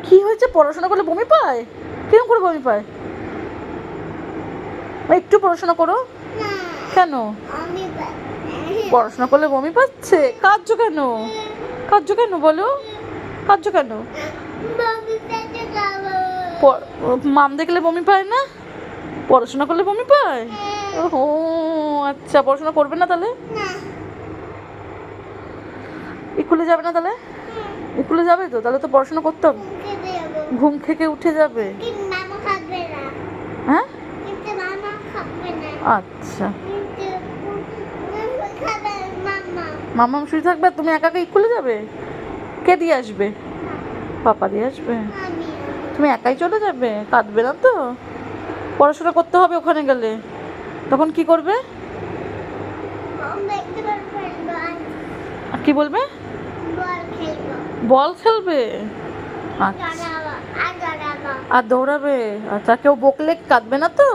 কি হয়েছে? পড়াশোনা করলে বমি পায়? কিরকম করে বমি পায়? একটু পড়াশোনা করো। কেন পড়াশোনা করলে বমি পাচ্ছে? কাঁদছো কেন? কাঁদছো কেন বলো? কাঁদছো কেন? মাম দেখলে বমি পায় না? পড়াশোনা করলে বমি পায়? ও আচ্ছা, পড়াশোনা করবে না তাহলে? স্কুলে যাবে না তাহলে? স্কুলে যাবে তো, তাহলে তো পড়াশোনা করতে হবে। ঘুম থেকে উঠে যাবে? হ্যাঁ আচ্ছা, মাম্মাম শুয়ে থাকবে আর তুমি একা একা স্কুলে যাবে? কে দিয়ে আসবে? পাপা দিয়ে আসবে? তুমি একাই চলে যাবে? কাঁদবে না তো? পড়াশোনা করতে হবে ওখানে গেলে। তখন কি করবে? কি বলবে? বল খেলবে? আচ্ছা, আর দৌড়াবে? আচ্ছা, কেউ বকলে কাঁদবে না তো?